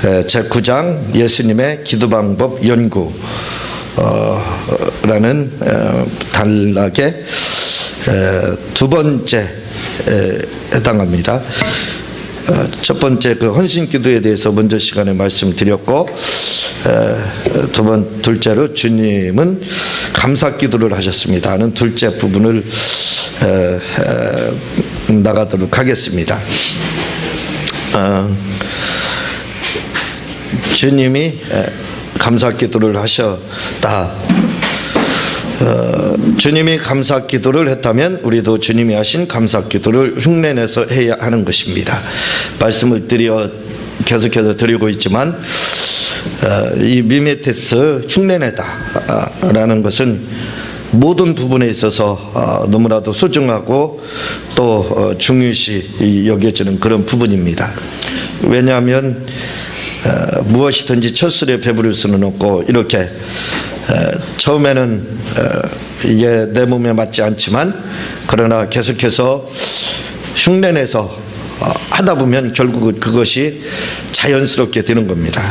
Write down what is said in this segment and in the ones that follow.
제9장 예수님의 기도 방법 연구 라는 단락의 두 번째 해당합니다. 첫 번째 그 헌신 기도에 대해서 먼저 시간에 말씀드렸고, 둘째로 주님은 감사 기도를 하셨습니다 하는 둘째 부분을 나가도록 하겠습니다. 주님이 감사 기도를 하셨다. 주님이 감사 기도를 했다면 우리도 주님이 하신 감사 기도를 흉내내서 해야 하는 것입니다. 말씀을 계속해서 드리고 있지만 이 미메테스 흉내내다 라는 것은 모든 부분에 있어서 너무나도 소중하고 또 중요시 여겨지는 그런 부분입니다. 왜냐하면 무엇이든지 첫술에 배부를 수는 없고, 이렇게 처음에는 이게 내 몸에 맞지 않지만 그러나 계속해서 흉내내서 하다 보면 결국은 그것이 자연스럽게 되는 겁니다.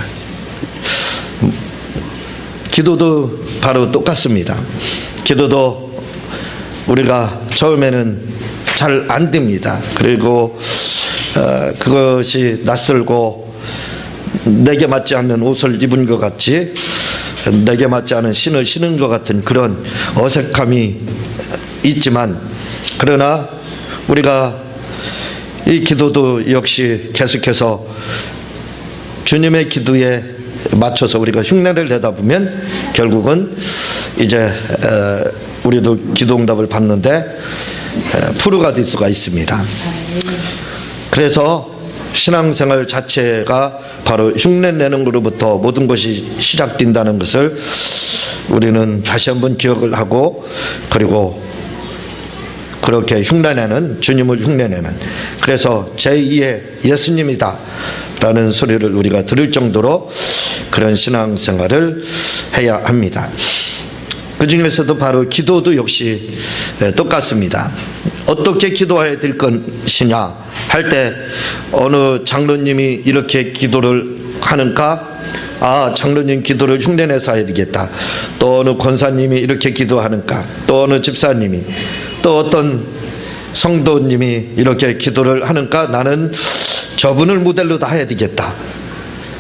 기도도 바로 똑같습니다. 기도도 우리가 처음에는 잘 안 됩니다. 그리고 그것이 낯설고 내게 맞지 않는 옷을 입은 것 같이, 내게 맞지 않은 신을 신은 것 같은 그런 어색함이 있지만, 그러나 우리가 이 기도도 역시 계속해서 주님의 기도에 맞춰서 우리가 흉내를 내다 보면 결국은 이제 우리도 기도응답을 받는데 프로가 될 수가 있습니다. 그래서 신앙생활 자체가 바로 흉내내는 것으로부터 모든 것이 시작된다는 것을 우리는 다시 한번 기억을 하고, 그리고 그렇게 흉내내는, 주님을 흉내내는, 그래서 제2의 예수님이다 라는 소리를 우리가 들을 정도로 그런 신앙생활을 해야 합니다. 그 중에서도 바로 기도도 역시 똑같습니다. 어떻게 기도해야 될 것이냐 할 때 어느 장로님이 이렇게 기도를 하는가, 장로님 기도를 흉내내서 해야 되겠다. 또 어느 권사님이 이렇게 기도하는가, 또 어느 집사님이, 또 어떤 성도님이 이렇게 기도를 하는가, 나는 저분을 모델로 다 해야 되겠다.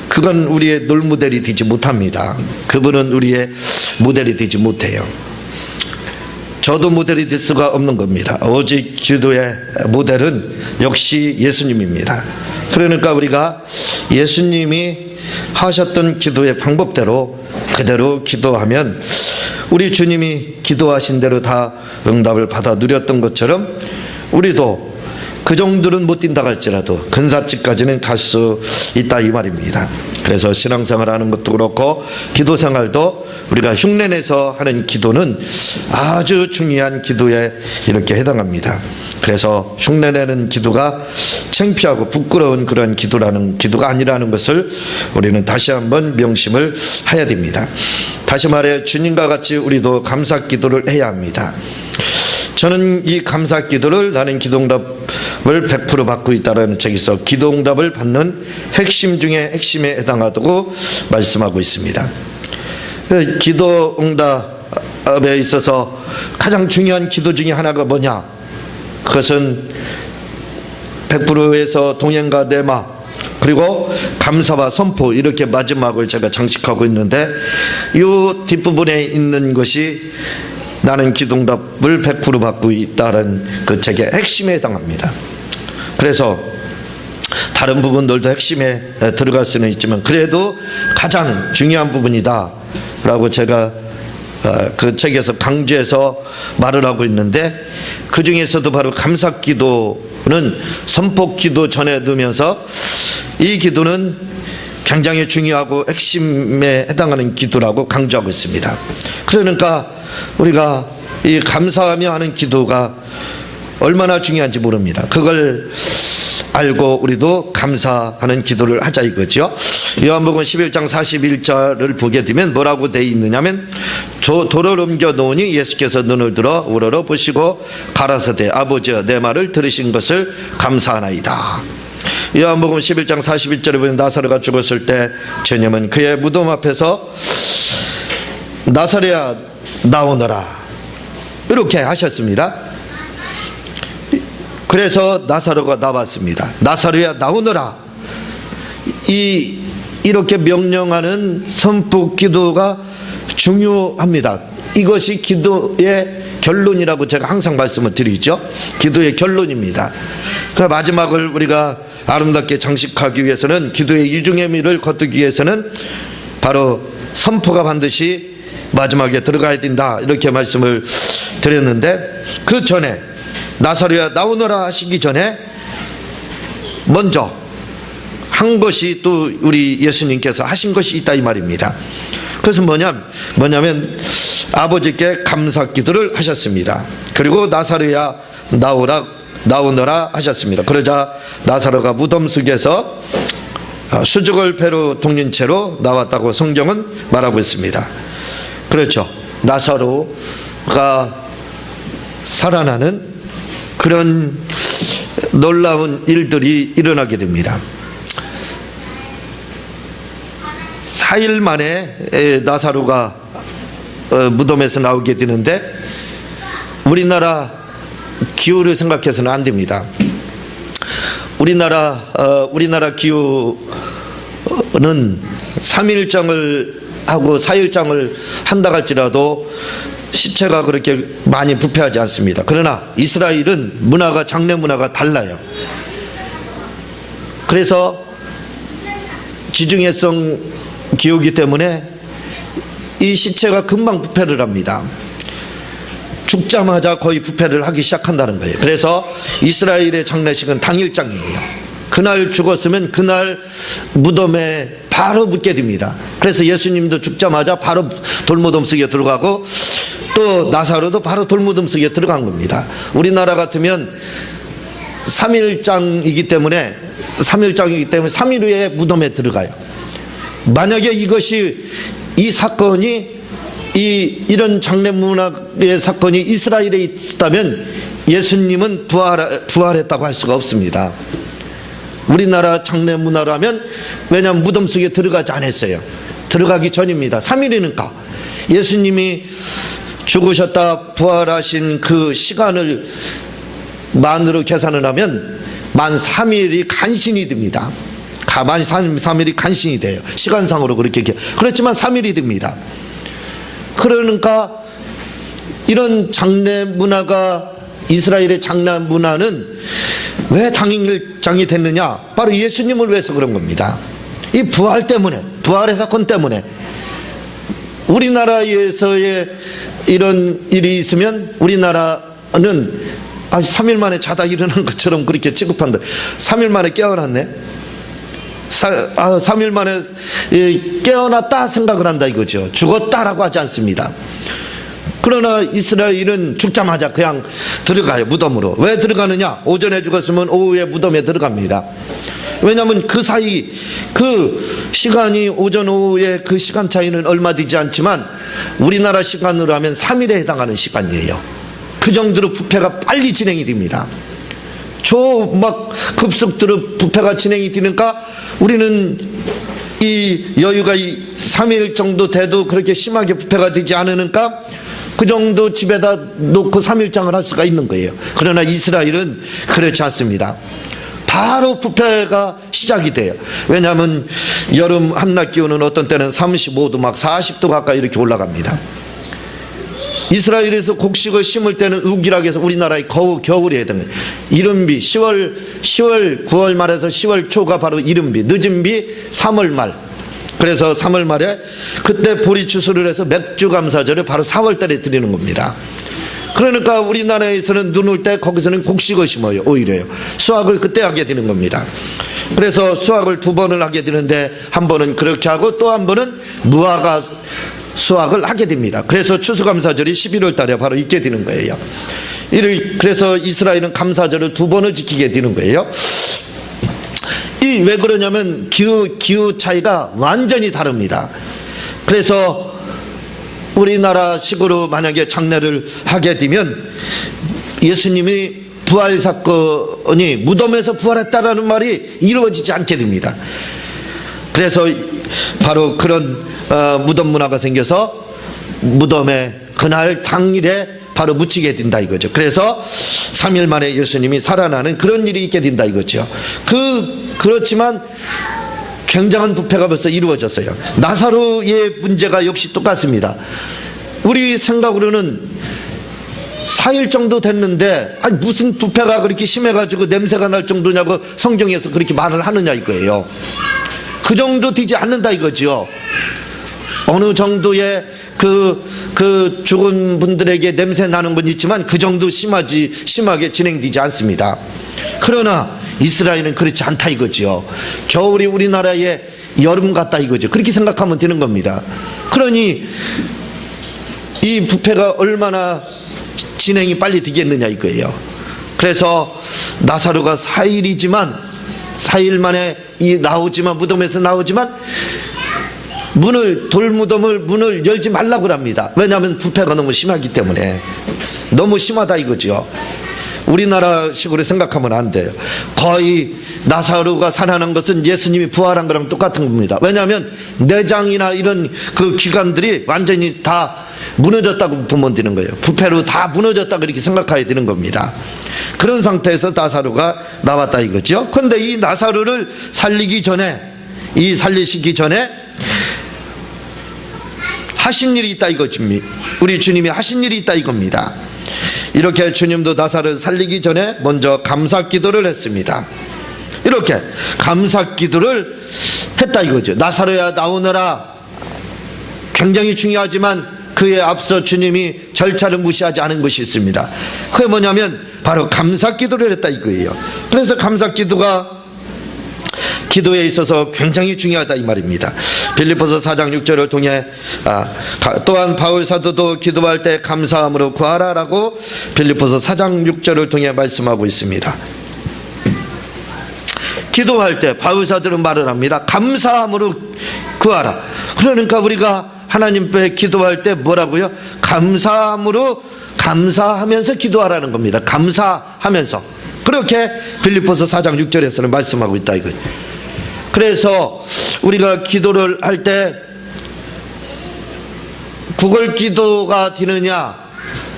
그건 우리의 롤모델이 되지 못합니다. 그분은 우리의 모델이 되지 못해요. 저도 모델이 될 수가 없는 겁니다. 오직 기도의 모델은 역시 예수님입니다. 그러니까 우리가 예수님이 하셨던 기도의 방법대로 그대로 기도하면 우리 주님이 기도하신 대로 다 응답을 받아 누렸던 것처럼 우리도 그 정도는 못 뛴다 할지라도 근사치까지는 갈 수 있다 이 말입니다. 그래서 신앙생활 하는 것도 그렇고 기도생활도 우리가 흉내내서 하는 기도는 아주 중요한 기도에 이렇게 해당합니다. 그래서 흉내내는 기도가 창피하고 부끄러운 그런 기도가 아니라는 것을 우리는 다시 한번 명심을 해야 됩니다. 다시 말해 주님과 같이 우리도 감사 기도를 해야 합니다. 저는 이 감사 기도를 나는 기도응답을 100% 받고 있다는 책에서 기도응답을 받는 핵심 중에 핵심에 해당하다고 말씀하고 있습니다. 기도응답에 있어서 가장 중요한 기도 중에 하나가 뭐냐? 그것은 100%에서 동행과 내마, 그리고 감사와 선포, 이렇게 마지막을 제가 장식하고 있는데 이 뒷부분에 있는 것이 나는 기도응답을 100% 받고 있다는 그 책의 핵심에 해당합니다. 그래서 다른 부분들도 핵심에 들어갈 수는 있지만 그래도 가장 중요한 부분이다 라고 제가 그 책에서 강조해서 말을 하고 있는데, 그 중에서도 바로 감사 기도는 선포 기도 전에 두면서 이 기도는 굉장히 중요하고 핵심에 해당하는 기도라고 강조하고 있습니다. 그러니까 우리가 이 감사하며 하는 기도가 얼마나 중요한지 모릅니다. 그걸 알고 우리도 감사하는 기도를 하자 이거죠. 요한복음 11장 41절을 보게 되면 뭐라고 되어 있느냐면, 돌을 옮겨 놓으니 예수께서 눈을 들어 우러러 보시고 가라사대 아버지여 내 말을 들으신 것을 감사하나이다. 요한복음 11장 41절에 보면 나사로가 죽었을 때 주님은 그의 무덤 앞에서 나사로야 나오너라 이렇게 하셨습니다. 그래서 나사로가 나왔습니다. 나사로야 나오너라. 이렇게 명령하는 선포 기도가 중요합니다. 이것이 기도의 결론이라고 제가 항상 말씀을 드리죠. 기도의 결론입니다. 그 마지막을 우리가 아름답게 장식하기 위해서는, 기도의 이중의 미를 거두기 위해서는 바로 선포가 반드시 마지막에 들어가야 된다 이렇게 말씀을 드렸는데, 그 전에 나사로야 나오너라 하시기 전에 먼저 한 것이 또 우리 예수님께서 하신 것이 있다 이 말입니다. 그래서 뭐냐면 아버지께 감사 기도를 하셨습니다. 그리고 나사로야 나오너라 하셨습니다. 그러자 나사로가 무덤 속에서 수족을 배로 동린 채로 나왔다고 성경은 말하고 있습니다. 그렇죠. 나사로가 살아나는 그런 놀라운 일들이 일어나게 됩니다. 4일 만에 나사로가 무덤에서 나오게 되는데, 우리나라 기후를 생각해서는 안 됩니다. 우리나라 기후는 3일장을 하고 4일장을 한다 할지라도 시체가 그렇게 많이 부패하지 않습니다. 그러나 이스라엘은 문화가, 장례 문화가 달라요. 그래서 지중해성 기후이기 때문에 이 시체가 금방 부패를 합니다. 죽자마자 거의 부패를 하기 시작한다는 거예요. 그래서 이스라엘의 장례식은 당일장이에요. 그날 죽었으면 그날 무덤에 바로 묻게 됩니다. 그래서 예수님도 죽자마자 바로 돌무덤 속에 들어가고, 또 나사로도 바로 돌무덤 속에 들어간 겁니다. 우리나라 같으면 3일장이기 때문에 3일 후에 무덤에 들어가요. 만약에 이 사건이 이런 장례 문화의 사건이 이스라엘에 있었다면 예수님은 부활했다고 할 수가 없습니다. 우리나라 장례 문화라면, 왜냐하면 무덤 속에 들어가지 않았어요. 들어가기 전입니다. 3일이니까 예수님이 죽으셨다 부활하신 그 시간을 만으로 계산을 하면 만 3일이 간신히 됩니다. 가만히 3일이 간신히 돼요. 시간상으로 그렇지만 3일이 됩니다. 그러니까 이런 장례 문화가, 이스라엘의 장례 문화는 왜 당일장이 됐느냐? 바로 예수님을 위해서 그런 겁니다. 이 부활 때문에, 부활의 사건 때문에. 우리나라에서의 이런 일이 있으면 우리나라는 3일 만에 자다 일어난 것처럼 그렇게 취급한다. 3일 만에 깨어났네. 3일 만에 깨어났다 생각을 한다 이거죠. 죽었다라고 하지 않습니다. 그러나 이스라엘은 죽자마자 그냥 들어가요, 무덤으로. 왜 들어가느냐? 오전에 죽었으면 오후에 무덤에 들어갑니다. 왜냐하면 그 사이, 그 시간이 오전 오후의 그 시간 차이는 얼마 되지 않지만 우리나라 시간으로 하면 3일에 해당하는 시간이에요. 그 정도로 부패가 빨리 진행이 됩니다. 막 급속도로 부패가 진행이 되니까 우리는 이 여유가 3일 정도 돼도 그렇게 심하게 부패가 되지 않으니까 그 정도 집에다 놓고 3일장을 할 수가 있는 거예요. 그러나 이스라엘은 그렇지 않습니다. 바로 부패가 시작이 돼요. 왜냐하면 여름 한낮 기온은 어떤 때는 35도 막 40도 가까이 이렇게 올라갑니다. 이스라엘에서 곡식을 심을 때는 우기라고 해서 우리나라의 겨울이 해당해요. 이른비 10월 9월 말에서 10월 초가 바로 이른비, 늦은 비 3월 말. 그래서 3월 말에 그때 보리 추수를 해서 맥주 감사절을 바로 4월 달에 드리는 겁니다. 그러니까 우리나라에서는 눈 올 때 거기서는 곡식을 심어요. 오히려요. 수확을 그때 하게 되는 겁니다. 그래서 수확을 2번을 하게 되는데, 한 번은 그렇게 하고 또 한 번은 무화과 수확을 하게 됩니다. 그래서 추수감사절이 11월 달에 바로 있게 되는 거예요. 그래서 이스라엘은 감사절을 2번을 지키게 되는 거예요. 왜 그러냐면 기후 차이가 완전히 다릅니다. 그래서 우리나라식으로 만약에 장례를 하게 되면 예수님이 부활 사건이 무덤에서 부활했다라는 말이 이루어지지 않게 됩니다. 그래서 바로 그런 무덤 문화가 생겨서 무덤에 그날 당일에 바로 묻히게 된다 이거죠. 그래서 3일 만에 예수님이 살아나는 그런 일이 있게 된다 이거죠. 그렇지만 굉장한 부패가 벌써 이루어졌어요. 나사로의 문제가 역시 똑같습니다. 우리 생각으로는 4일 정도 됐는데 아니 무슨 부패가 그렇게 심해가지고 냄새가 날 정도냐고 성경에서 그렇게 말을 하느냐 이거예요. 그 정도 되지 않는다 이거죠. 어느 정도의 그 죽은 분들에게 냄새 나는 건 있지만 그 정도 심하게 진행되지 않습니다. 그러나 이스라엘은 그렇지 않다 이거죠. 겨울이 우리나라의 여름 같다 이거죠. 그렇게 생각하면 되는 겁니다. 그러니 이 부패가 얼마나 진행이 빨리 되겠느냐 이거예요. 그래서 나사로가 4일 만에 나오지만 무덤에서 나오지만 돌무덤을 문을 열지 말라고 합니다. 왜냐하면 부패가 너무 심하기 때문에. 너무 심하다 이거죠. 우리나라식으로 생각하면 안 돼요. 거의 나사로가 살아난 것은 예수님이 부활한 거랑 똑같은 겁니다. 왜냐하면 내장이나 이런 그 기관들이 완전히 다 무너졌다고 보면 되는 거예요. 부패로 다 무너졌다 그렇게 생각해야 되는 겁니다. 그런 상태에서 나사로가 나왔다 이거죠. 그런데 이 나사로를 살리시기 전에 하신 일이 있다 이거지. 우리 주님이 하신 일이 있다 이겁니다. 이렇게 주님도 나사로를 살리기 전에 먼저 감사 기도를 했습니다. 이렇게 감사 기도를 했다 이거죠. 나사로야 나오너라 굉장히 중요하지만 그에 앞서 주님이 절차를 무시하지 않은 것이 있습니다. 그게 뭐냐면 바로 감사 기도를 했다 이거예요. 그래서 감사 기도가 기도에 있어서 굉장히 중요하다 이 말입니다. 빌립보서 4장 6절을 통해 또한 바울 사도도 기도할 때 감사함으로 구하라라고 빌립보서 4장 6절을 통해 말씀하고 있습니다. 기도할 때 바울 사도는 말을 합니다. 감사함으로 구하라. 그러니까 우리가 하나님 앞에 기도할 때 뭐라고요? 감사하면서 기도하라는 겁니다. 감사하면서. 그렇게 빌립보서 4장 6절에서는 말씀하고 있다 이거예요. 그래서 우리가 기도를 할 때 구걸 기도가 되느냐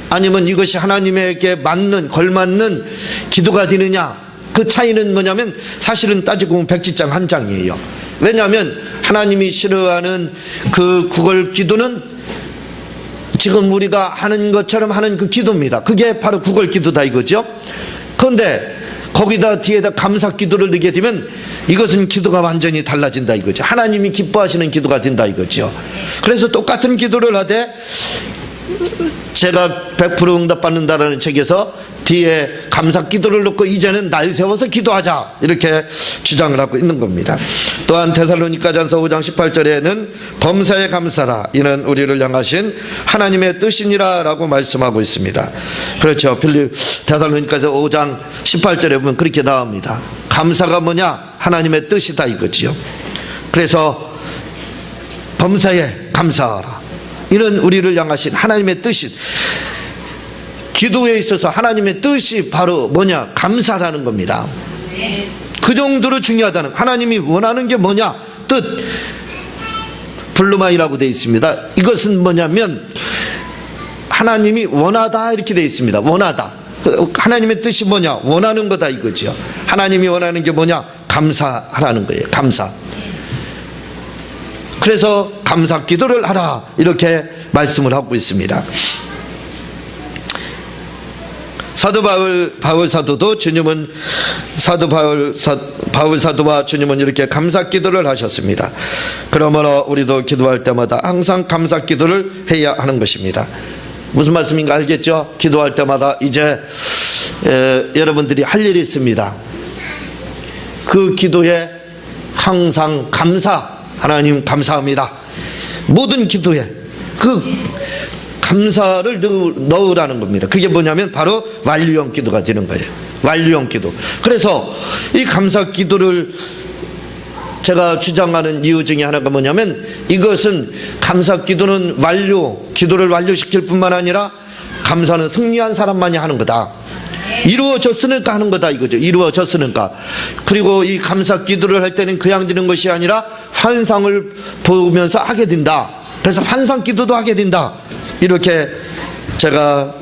아니면 이것이 하나님에게 걸맞는 기도가 되느냐 그 차이는 뭐냐면 사실은 따지고 보면 백지장 한 장이에요. 왜냐하면 하나님이 싫어하는 그 구걸 기도는 지금 우리가 하는 것처럼 하는 그 기도입니다. 그게 바로 구걸 기도다 이거죠. 그런데 거기다 뒤에다 감사 기도를 넣게 되면 이것은 기도가 완전히 달라진다 이거죠. 하나님이 기뻐하시는 기도가 된다 이거죠. 그래서 똑같은 기도를 하되 제가 100% 응답받는다라는 책에서 뒤에 감사 기도를 넣고 이제는 날 세워서 기도하자 이렇게 주장을 하고 있는 겁니다. 또한 데살로니가전서 5장 18절에는 범사에 감사라 이는 우리를 향하신 하나님의 뜻이니라 라고 말씀하고 있습니다. 그렇죠. 데살로니가전서 5장 18절에 보면 그렇게 나옵니다. 감사가 뭐냐? 하나님의 뜻이다 이거지요. 그래서 범사에 감사하라 이는 우리를 향하신 하나님의 뜻이, 기도에 있어서 하나님의 뜻이 바로 뭐냐? 감사라는 겁니다. 그 정도로 중요하다는, 하나님이 원하는 게 뭐냐? 뜻, 블루마이라고 되어 있습니다. 이것은 뭐냐면 하나님이 원하다 이렇게 되어 있습니다. 원하다. 하나님의 뜻이 뭐냐? 원하는 거다 이거죠. 하나님이 원하는 게 뭐냐? 감사하라는 거예요. 감사. 그래서 감사 기도를 하라 이렇게 말씀을 하고 있습니다. 사도 바울 사도도 주님은 바울 사도와 주님은 이렇게 감사 기도를 하셨습니다. 그러므로 우리도 기도할 때마다 항상 감사 기도를 해야 하는 것입니다. 무슨 말씀인가 알겠죠? 기도할 때마다 이제 여러분들이 할 일이 있습니다. 그 기도에 항상 감사, 하나님 감사합니다. 모든 기도에 그 감사를 넣으라는 겁니다. 그게 뭐냐면 바로 완료형 기도가 되는 거예요. 완료형 기도. 그래서 이 감사 기도를 제가 주장하는 이유 중에 하나가 뭐냐면, 이것은 감사 기도는 기도를 완료시킬 뿐만 아니라 감사는 승리한 사람만이 하는 거다. 이루어졌으니까 하는 거다 이거죠. 이루어졌으니까. 그리고 이 감사 기도를 할 때는 그냥 드는 것이 아니라 환상을 보면서 하게 된다. 그래서 환상 기도도 하게 된다. 이렇게 제가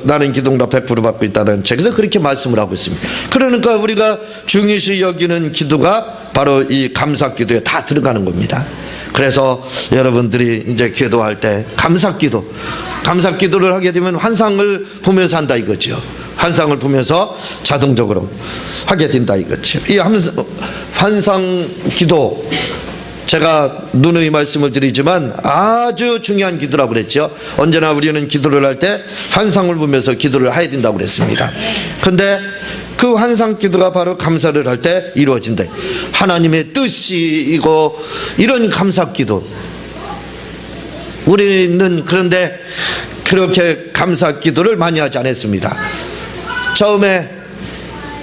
나는 기도응답 100% 받고 있다는 책에서 그렇게 말씀을 하고 있습니다. 그러니까 우리가 중요시 여기는 기도가 바로 이 감사 기도에 다 들어가는 겁니다. 그래서 여러분들이 이제 기도할 때 감사 기도를 하게 되면 환상을 보면서 한다 이거죠. 환상을 보면서 자동적으로 하게 된다 이거죠. 이 환상 기도, 제가 누누이 말씀을 드리지만 아주 중요한 기도라고 그랬죠. 언제나 우리는 기도를 할 때 환상을 보면서 기도를 해야 된다고 그랬습니다. 그런데 그 환상 기도가 바로 감사를 할 때 이루어진다. 하나님의 뜻이고 이런 감사 기도. 우리는 그런데 그렇게 감사 기도를 많이 하지 않았습니다. 처음에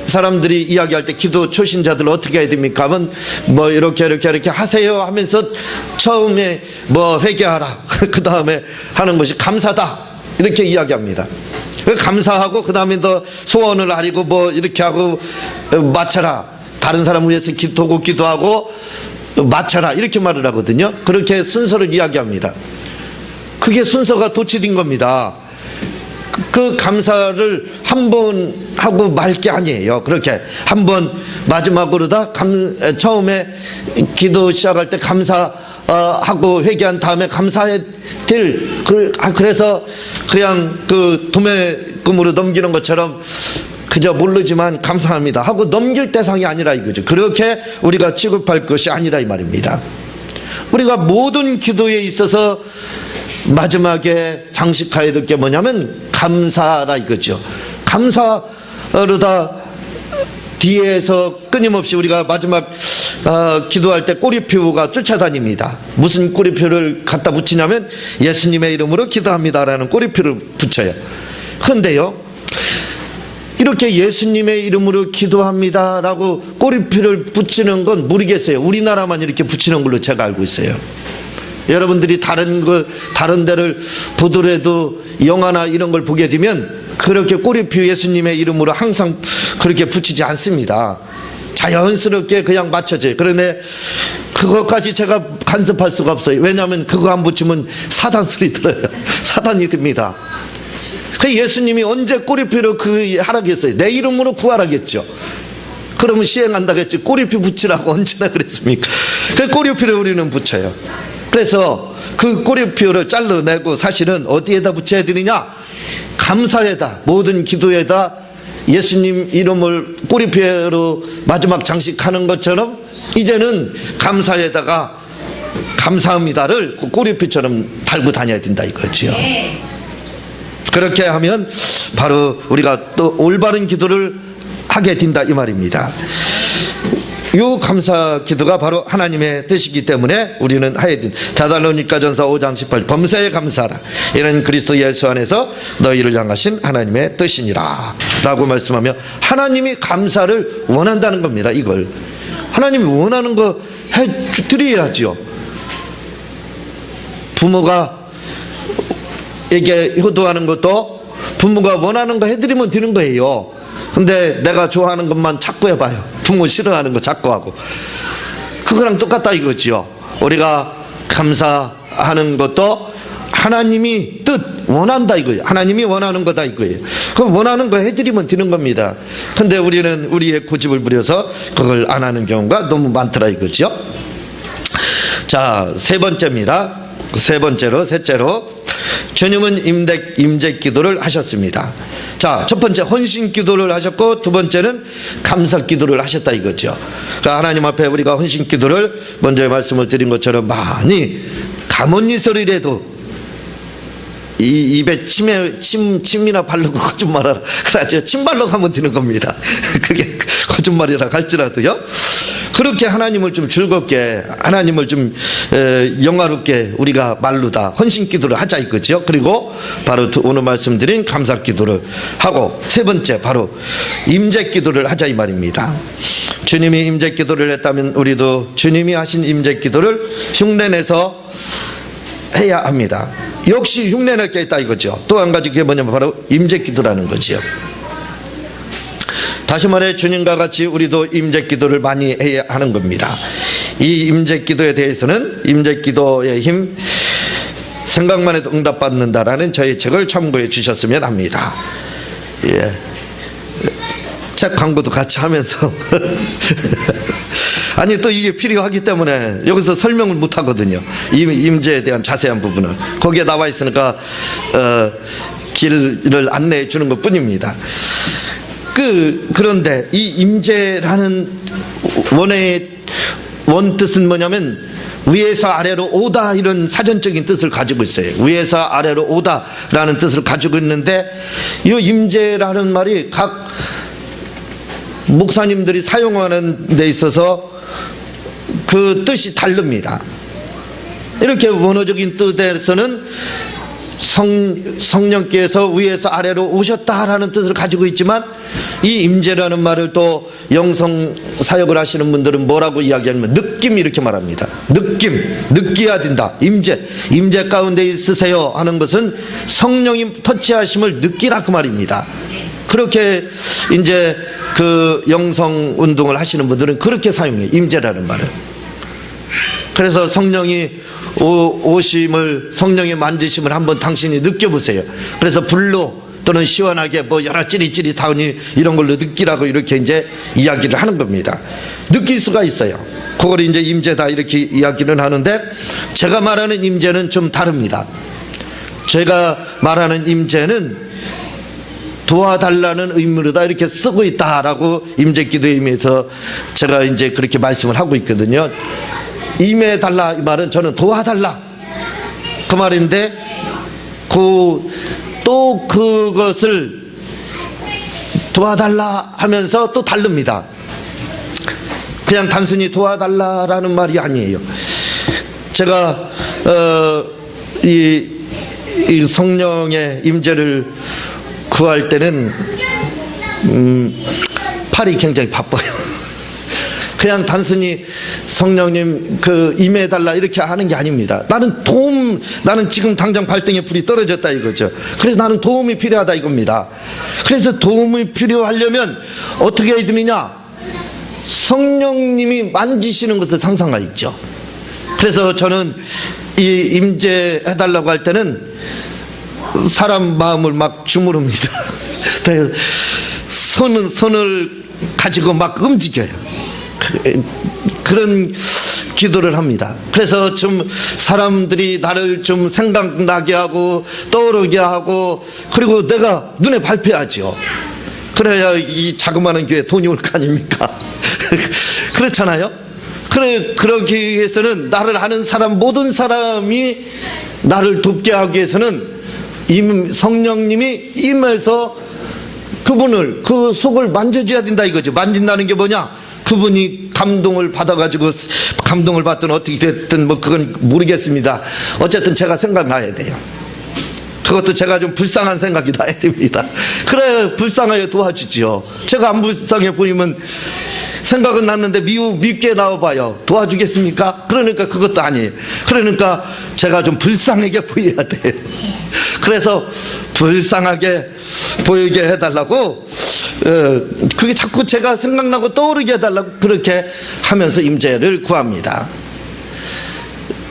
사람들이 이야기할 때 기도 초신자들 어떻게 해야 됩니까? 하면 뭐 이렇게 하세요 하면서 처음에 뭐 회개하라 그 다음에 하는 것이 감사다 이렇게 이야기합니다. 감사하고 그 다음에 더 소원을 아리고 뭐 이렇게 하고 마쳐라, 다른 사람을 위해서 기도하고 마쳐라 이렇게 말을 하거든요. 그렇게 순서를 이야기합니다. 그게 순서가 도치된 겁니다. 그 감사를 한 번 하고 말 게 아니에요. 그렇게 한 번 마지막으로 다 처음에 기도 시작할 때 감사하고 회개한 다음에 감사해야 될, 그래서 그냥 그 도매금으로 넘기는 것처럼 그저 모르지만 감사합니다 하고 넘길 대상이 아니라 이거죠. 그렇게 우리가 취급할 것이 아니라 이 말입니다. 우리가 모든 기도에 있어서 마지막에 장식해야 될 게 뭐냐면 감사라 이거죠. 감사로 다 뒤에서 끊임없이 우리가 마지막 기도할 때 꼬리표가 쫓아다닙니다. 무슨 꼬리표를 갖다 붙이냐면 예수님의 이름으로 기도합니다라는 꼬리표를 붙여요. 그런데요, 이렇게 예수님의 이름으로 기도합니다라고 꼬리표를 붙이는 건 모르겠어요. 우리나라만 이렇게 붙이는 걸로 제가 알고 있어요. 여러분들이 다른 데를 보더라도 영화나 이런 걸 보게 되면 그렇게 꼬리표 예수님의 이름으로 항상 그렇게 붙이지 않습니다. 자연스럽게 그냥 맞춰져요. 그런데 그것까지 제가 간섭할 수가 없어요. 왜냐하면 그거 안 붙이면 사단 소리 들어요. 사단이 듭니다. 그 예수님이 언제 꼬리표로 하라겠어요? 내 이름으로 구하라겠죠. 그러면 시행한다겠지. 꼬리표 붙이라고 언제나 그랬습니까? 그 꼬리표를 우리는 붙여요. 그래서 그 꼬리표를 잘라내고 사실은 어디에다 붙여야 되느냐? 감사에다, 모든 기도에다 예수님 이름을 꼬리표로 마지막 장식하는 것처럼 이제는 감사에다가 감사합니다를 그 꼬리표처럼 달고 다녀야 된다 이거죠. 그렇게 하면 바로 우리가 또 올바른 기도를 하게 된다 이 말입니다. 이 감사 기도가 바로 하나님의 뜻이기 때문에 우리는 해야 된다. 데살로니가전서 5장 18 범사에 감사하라. 이는 그리스도 예수 안에서 너희를 향하신 하나님의 뜻이니라 라고 말씀하며 하나님이 감사를 원한다는 겁니다. 이걸 하나님이 원하는 거 해드려야죠. 부모가 에게 효도하는 것도 부모가 원하는 거 해드리면 되는 거예요. 근데 내가 좋아하는 것만 자꾸 해봐요. 부모 싫어하는 거 자꾸 하고. 그거랑 똑같다 이거지요. 우리가 감사하는 것도 하나님이 뜻 원한다 이거예요. 하나님이 원하는 거다 이거예요. 그 원하는 거 해드리면 되는 겁니다. 근데 우리는 우리의 고집을 부려서 그걸 안 하는 경우가 너무 많더라 이거죠. 자, 세 번째입니다. 셋째로 주님은 임재 기도를 하셨습니다. 자, 첫 번째 헌신 기도를 하셨고 두 번째는 감사 기도를 하셨다 이거죠. 그러니까 하나님 앞에 우리가 헌신 기도를 먼저 말씀을 드린 것처럼 많이 가문이설이라도 이 입에 침이나 바르고 거짓말하라. 그러죠. 침 바르고 하면 되는 겁니다. 그게 거짓말이라 할지라도요. 그렇게 하나님을 좀 즐겁게, 하나님을 좀 영화롭게 우리가 말로다 헌신 기도를 하자 이거죠. 그리고 바로 오늘 말씀드린 감사 기도를 하고 세 번째 바로 임재 기도를 하자 이 말입니다. 주님이 임재 기도를 했다면 우리도 주님이 하신 임재 기도를 흉내내서 해야 합니다. 역시 흉내낼 게 있다 이거죠. 또 한 가지 그게 뭐냐면 바로 임재기도라는 거지요. 다시 말해 주님과 같이 우리도 임재기도를 많이 해야 하는 겁니다. 이 임재기도에 대해서는 임재기도의 힘 생각만 해도 응답받는다라는 저희 책을 참고해 주셨으면 합니다. 예. 책 광고도 같이 하면서 아니 또 이게 필요하기 때문에 여기서 설명을 못 하거든요. 임재에 대한 자세한 부분은 거기에 나와 있으니까 길을 안내해 주는 것 뿐입니다. 그런데 이 임재라는 원 뜻은 뭐냐면 위에서 아래로 오다 이런 사전적인 뜻을 가지고 있어요. 위에서 아래로 오다라는 뜻을 가지고 있는데 이 임재라는 말이 각 목사님들이 사용하는 데 있어서 그 뜻이 다릅니다. 이렇게 원어적인 뜻에서는 성령께서 위에서 아래로 오셨다라는 뜻을 가지고 있지만 이 임재라는 말을 또 영성 사역을 하시는 분들은 뭐라고 이야기하냐면 느낌 이렇게 말합니다. 느껴야 된다. 임재 가운데 있으세요 하는 것은 성령이 터치하심을 느끼라 그 말입니다. 그렇게 이제 그 영성 운동을 하시는 분들은 그렇게 사용해요. 임재라는 말을. 그래서 성령이 오심을 성령의 만지심을 한번 당신이 느껴보세요. 그래서 불로 또는 시원하게 뭐 여러 찌릿찌릿하니 이런 걸로 느끼라고 이렇게 이제 이야기를 하는 겁니다. 느낄 수가 있어요. 그걸 이제 임재다 이렇게 이야기를 하는데 제가 말하는 임재는 좀 다릅니다. 제가 말하는 임재는 도와달라는 의미로다 이렇게 쓰고 있다라고 임재기도에 임해서 제가 이제 그렇게 말씀을 하고 있거든요. 임해달라 이 말은 저는 도와달라 그 말인데 또 그것을 도와달라 하면서 또 다릅니다. 그냥 단순히 도와달라라는 말이 아니에요. 제가 이 성령의 임재를 구할 때는 팔이 굉장히 바빠요. 그냥 단순히 성령님 그 임해달라 이렇게 하는 게 아닙니다. 나는 지금 당장 발등에 불이 떨어졌다 이거죠. 그래서 나는 도움이 필요하다 이겁니다. 그래서 도움이 필요하려면 어떻게 해야 되느냐? 성령님이 만지시는 것을 상상하였죠. 그래서 저는 이 임재해달라고 할 때는 사람 마음을 막 주무릅니다. 손을 가지고 막 움직여요. 그런 기도를 합니다. 그래서 좀 사람들이 나를 좀 생각나게 하고 떠오르게 하고 그리고 내가 눈에 밟혀야죠. 그래야 이 자그마한 교회에 돈이 올 거 아닙니까? 그렇잖아요. 그러기 위해서는 나를 아는 사람 모든 사람이 나를 돕게 하기 위해서는 성령님이 임해서 그분을 그 속을 만져줘야 된다 이거죠. 만진다는 게 뭐냐? 그분이 감동을 받아가지고 감동을 받든 어떻게 됐든 뭐 그건 모르겠습니다. 어쨌든 제가 생각나야 돼요. 그것도 제가 좀 불쌍한 생각이 나야 됩니다. 그래 불쌍하게 도와주지요. 제가 안 불쌍해 보이면 생각은 났는데 밉게 나와봐요. 도와주겠습니까? 그러니까 그것도 아니에요. 그러니까 제가 좀 불쌍하게 보여야 돼요. 그래서 불쌍하게 보이게 해달라고 그게 자꾸 제가 생각나고 떠오르게 해달라고 그렇게 하면서 임재를 구합니다.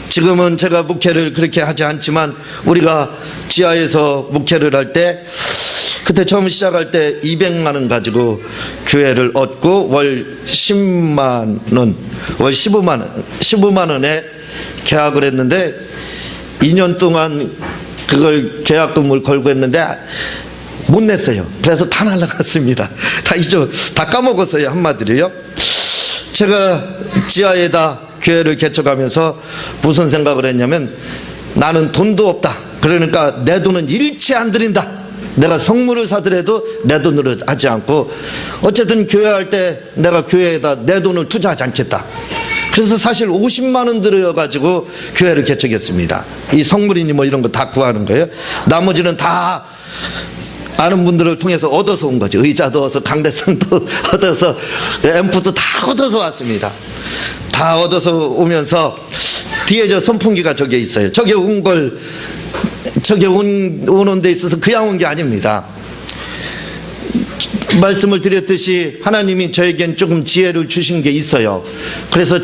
지금은 제가 목회를 그렇게 하지 않지만 우리가 지하에서 목회를 할 때 그때 처음 시작할 때 200만 원 가지고 교회를 얻고 월 10만 원, 월 15만 원에 계약을 했는데 2년 동안 그걸 계약금을 걸고 했는데 못 냈어요. 그래서 다 날라갔습니다. 다 까먹었어요. 한마디로요. 제가 지하에다 교회를 개척하면서 무슨 생각을 했냐면 나는 돈도 없다. 그러니까 내 돈은 일체 안 드린다. 내가 성물을 사더라도 내 돈으로 하지 않고 어쨌든 교회할 때 내가 교회에다 내 돈을 투자하지 않겠다. 그래서 사실 50만 원 들여가지고 교회를 개척했습니다. 이 성물이니 뭐 이런 거 다 구하는 거예요. 나머지는 다 아는 분들을 통해서 얻어서 온 거죠. 의자도 얻어서 강대상도 얻어서 앰프도 다 얻어서 왔습니다. 다 얻어서 오면서 뒤에 저 선풍기가 저기 있어요. 저기 온 걸 저게 오는 데 있어서 그냥 온 게 아닙니다. 말씀을 드렸듯이 하나님이 저에겐 조금 지혜를 주신 게 있어요. 그래서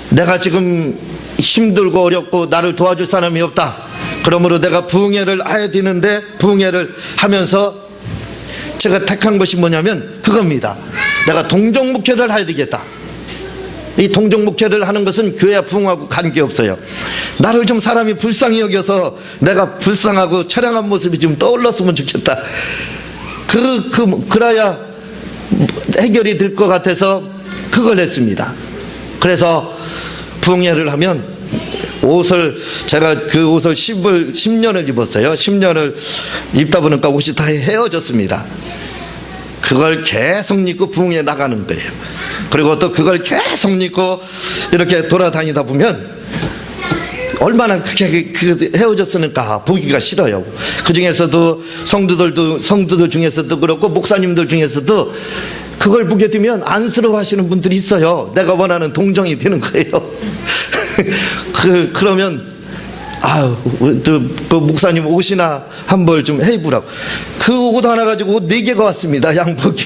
내가 지금 힘들고 어렵고 나를 도와줄 사람이 없다. 그러므로 내가 부흥회를 해야 되는데 부흥회를 하면서 제가 택한 것이 뭐냐면 그겁니다. 내가 동정목회를 해야 되겠다. 이 동정목회를 하는 것은 교회와 부흥하고 관계없어요. 나를 좀 사람이 불쌍히 여겨서 내가 불쌍하고 처량한 모습이 좀 떠올랐으면 좋겠다. 그래야 해결이 될 것 같아서 그걸 했습니다. 그래서 부흥회를 하면 제가 그 옷을 10년을 입었어요. 10년을 입다 보니까 옷이 다 헤어졌습니다. 그걸 계속 입고 부흥회 나가는 거예요. 그리고 또 그걸 계속 입고 이렇게 돌아다니다 보면 얼마나 그게 헤어졌으니까 보기가 싫어요. 그 중에서도 성도들 중에서도 그렇고 목사님들 중에서도 그걸 보게 되면 안쓰러워하시는 분들이 있어요. 내가 원하는 동정이 되는 거예요. 그러면 그 목사님 옷이나 한 벌 좀 해입으라고. 그 옷 하나 가지고 옷 4개가 왔습니다. 양복이.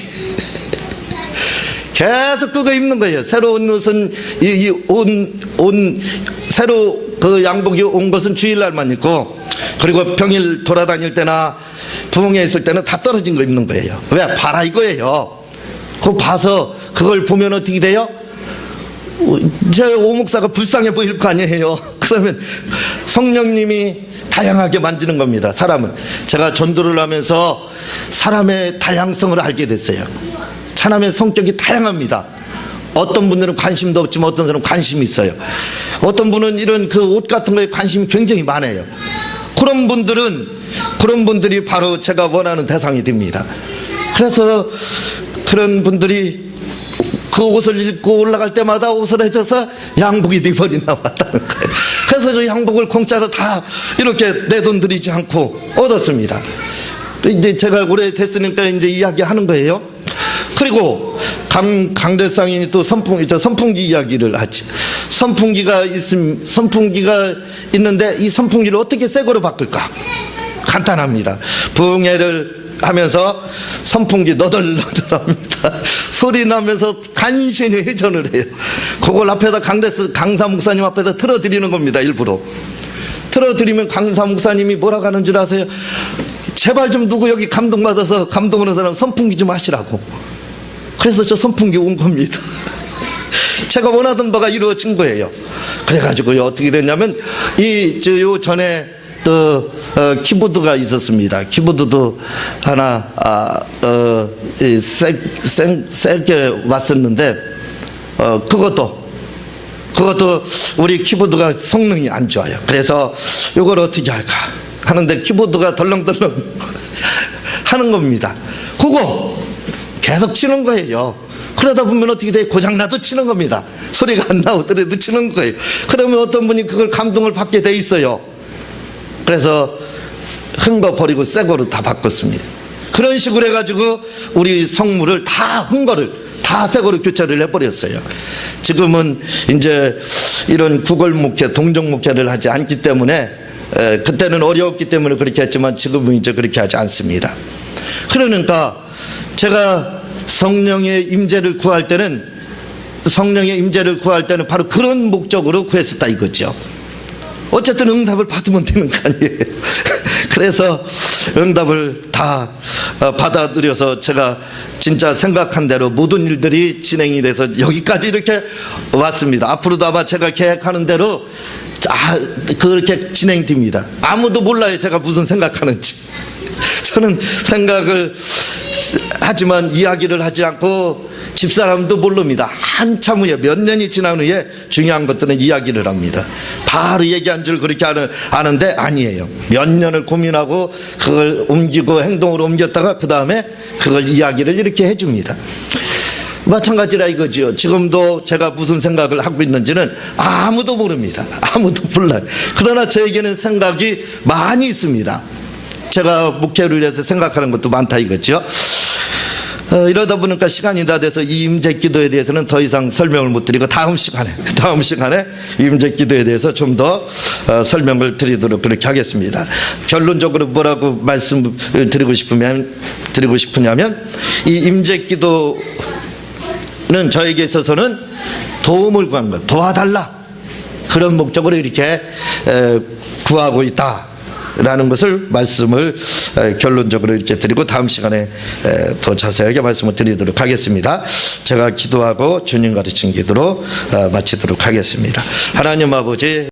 계속 그거 입는 거예요. 새로운 옷은 새로 그 양복이 온 것은 주일날만 입고, 그리고 평일 돌아다닐 때나 부흥회 있을 때는 다 떨어진 거 입는 거예요. 왜? 봐라 이거예요. 그거 봐서 그걸 보면 어떻게 돼요? 제 오목사가 불쌍해 보일 거 아니에요. 그러면 성령님이 다양하게 만지는 겁니다. 사람은. 제가 전도를 하면서 사람의 다양성을 알게 됐어요. 사람의 성격이 다양합니다. 어떤 분들은 관심도 없지만 어떤 사람은 관심이 있어요. 어떤 분은 이런 그 옷 같은 거에 관심이 굉장히 많아요. 그런 분들이 바로 제가 원하는 대상이 됩니다. 그래서 그런 분들이 그 옷을 입고 올라갈 때마다 옷을 해줘서 양복이 4벌이나 왔다는 거예요. 그래서 저 양복을 공짜로 다 이렇게 내 돈 들이지 않고 얻었습니다. 이제 제가 오래됐으니까 이제 이야기하는 거예요. 그리고 강대상인이 또 선풍기 이야기를 하지. 선풍기가 있는데 이 선풍기를 어떻게 새 거로 바꿀까? 간단합니다. 부흥회를 하면서 선풍기 너덜너덜합니다. 소리 나면서 간신히 회전을 해요. 그걸 앞에다 강사 목사님 앞에다 틀어드리는 겁니다. 일부러 틀어드리면 강사 목사님이 뭐라고 하는 줄 아세요? 제발 좀 누구 여기 감동받아서 감동하는 사람 선풍기 좀 하시라고. 그래서 저 선풍기 온 겁니다. 제가 원하던 바가 이루어진 거예요. 그래가지고요, 어떻게 됐냐면 요 전에 또 키보드가 있었습니다. 키보드도 하나 세게 왔었는데 그것도 우리 키보드가 성능이 안 좋아요. 그래서 이걸 어떻게 할까 하는데 키보드가 덜렁덜렁 하는 겁니다. 그거 계속 치는 거예요. 그러다 보면 어떻게 돼? 고장나도 치는 겁니다. 소리가 안 나오더라도 치는 거예요. 그러면 어떤 분이 그걸 감동을 받게 돼 있어요. 그래서 흔 거 버리고 새 거로 다 바꿨습니다. 그런 식으로 해가지고 우리 성물을 다 흔 거를 다 새 거로 교체를 해버렸어요. 지금은 이제 이런 구걸 목회, 동정 목회를 하지 않기 때문에 그때는 어려웠기 때문에 그렇게 했지만 지금은 이제 그렇게 하지 않습니다. 그러니까 제가 성령의 임재를 구할 때는 바로 그런 목적으로 구했었다 이거죠. 어쨌든 응답을 받으면 되는 거 아니에요. 그래서 응답을 다 받아들여서 제가 진짜 생각한 대로 모든 일들이 진행이 돼서 여기까지 이렇게 왔습니다. 앞으로도 아마 제가 계획하는 대로 그렇게 진행됩니다. 아무도 몰라요, 제가 무슨 생각하는지. 저는 생각을 하지만 이야기를 하지 않고 집사람도 모릅니다. 한참 후에 몇 년이 지난 후에 중요한 것들은 이야기를 합니다. 바로 얘기한 줄 그렇게 아는데 아니에요. 몇 년을 고민하고 그걸 옮기고 행동으로 옮겼다가 그 다음에 그걸 이야기를 이렇게 해줍니다. 마찬가지라 이거지요. 지금도 제가 무슨 생각을 하고 있는지는 아무도 모릅니다. 아무도 몰라요. 그러나 저에게는 생각이 많이 있습니다. 제가 목회를 위해서 생각하는 것도 많다 이거죠. 이러다 보니까 시간이 다 돼서 이 임재기도에 대해서는 더 이상 설명을 못 드리고 다음 시간에 임재기도에 대해서 좀 더 설명을 드리도록 그렇게 하겠습니다. 결론적으로 뭐라고 말씀을 드리고 싶으냐면 이 임재기도는 저에게 있어서는 도움을 구하는 것, 도와달라, 그런 목적으로 이렇게 구하고 있다라는 것을 말씀을 결론적으로 이렇게 드리고 다음 시간에 더 자세하게 말씀을 드리도록 하겠습니다. 제가 기도하고 주님 가르친 기도로 마치도록 하겠습니다. 하나님 아버지,